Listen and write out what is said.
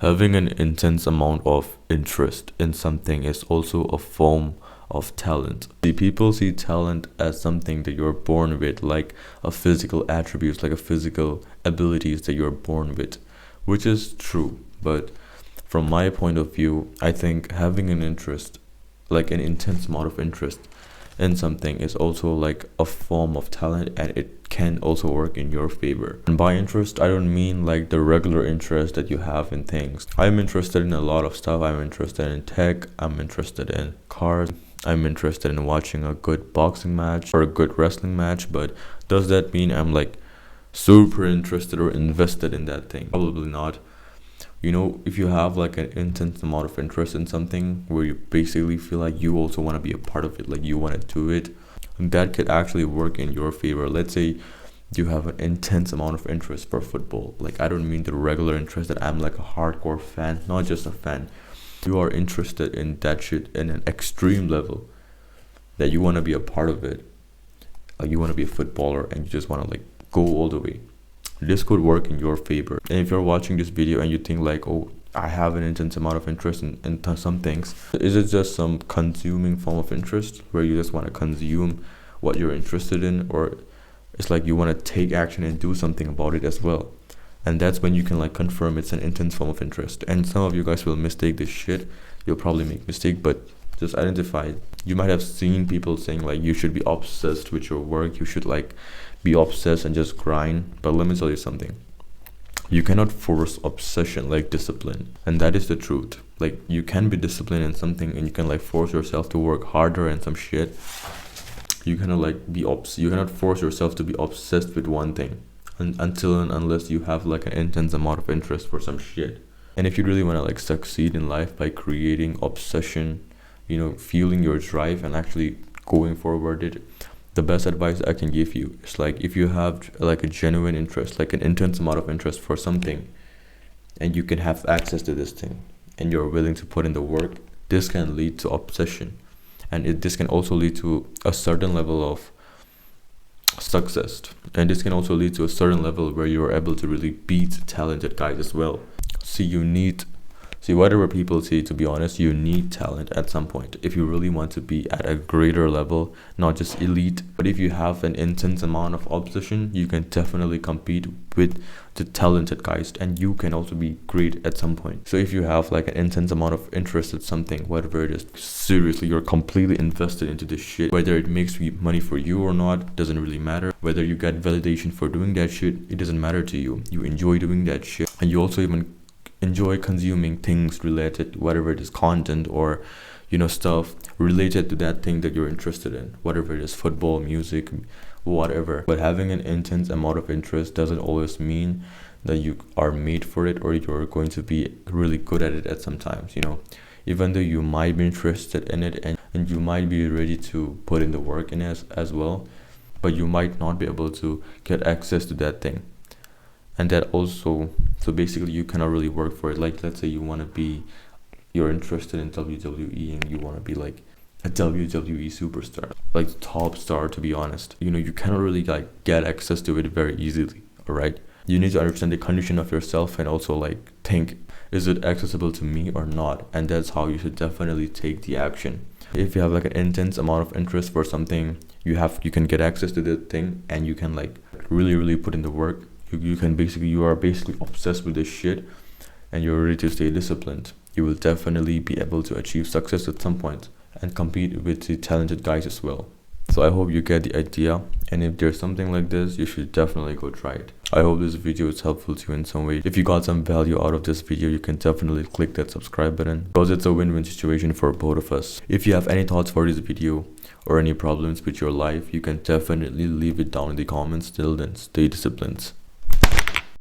Having an intense amount of interest in something is also a form of talent. The people see talent as something that you're born with, like a physical attributes, like a physical abilities that you're born with, which is true. But from my point of view, I think having an interest, like an intense amount of interest in something, is also like a form of talent, and it can also work in your favor. And by interest, I don't mean like the regular interest that you have in things. I'm interested in a lot of stuff. I'm interested in tech, I'm interested in cars, I'm interested in watching a good boxing match or a good wrestling match. But does that mean I'm like super interested or invested in that thing? Probably not. If you have like an intense amount of interest in something where you basically feel like you also want to be a part of it, like you want to do it, that could actually work in your favor. Let's say you have an intense amount of interest for football. Like, I don't mean the regular interest that I'm like a hardcore fan, not just a fan. You are interested in that shit in an extreme level, that you want to be a part of it. Like, you want to be a footballer and you just want to like go all the way. This could work in your favor. And if you're watching this video and you think like, oh, I have an intense amount of interest in some things, is it just some consuming form of interest where you just want to consume what you're interested in, or it's like you want to take action and do something about it as well? And that's when you can like confirm it's an intense form of interest. And some of you guys will mistake this shit. You'll probably make mistake, but just identify it. You might have seen people saying like you should be obsessed with your work, you should like be obsessed and just grind. But let me tell you something, you cannot force obsession like discipline, and that is the truth. Like, you can be disciplined in something and you can like force yourself to work harder and some shit. You cannot like you cannot force yourself to be obsessed with one thing until and unless you have like an intense amount of interest for some shit. And if you really want to like succeed in life by creating obsession, feeling your drive and actually going forward it, the best advice I can give you is like, if you have like a genuine interest, like an intense amount of interest for something, and you can have access to this thing and you're willing to put in the work, this can lead to obsession. And this can also lead to a certain level of success, and this can also lead to a certain level where you're able to really beat talented guys as well. See, whatever people say, to be honest, you need talent at some point if you really want to be at a greater level, not just elite. But if you have an intense amount of obsession, you can definitely compete with the talented guys, and you can also be great at some point. So if you have like an intense amount of interest in something, whatever it is, seriously, you're completely invested into this shit. Whether it makes money for you or not doesn't really matter. Whether you get validation for doing that shit, it doesn't matter to you. You enjoy doing that shit, and you also even enjoy consuming things related, whatever it is, content or stuff related to that thing that you're interested in, whatever it is, football, music, whatever. But having an intense amount of interest doesn't always mean that you are made for it or you're going to be really good at it at some times. Even though you might be interested in it and you might be ready to put in the work in it as well, but you might not be able to get access to that thing. And that also, so basically you cannot really work for it. Like, let's say you're interested in WWE and you want to be like a WWE superstar, like the top star, to be honest. You cannot really like get access to it very easily, all right? You need to understand the condition of yourself and also like think, is it accessible to me or not? And that's how you should definitely take the action. If you have like an intense amount of interest for something, you can get access to the thing and you can like really put in the work. You are basically obsessed with this shit and you're ready to stay disciplined. You will definitely be able to achieve success at some point and compete with the talented guys as well. So I hope you get the idea, and if there's something like this, you should definitely go try it. I hope this video is helpful to you in some way. If you got some value out of this video, you can definitely click that subscribe button, because it's a win-win situation for both of us. If you have any thoughts for this video or any problems with your life, you can definitely leave it down in the comments. Till then, stay disciplined.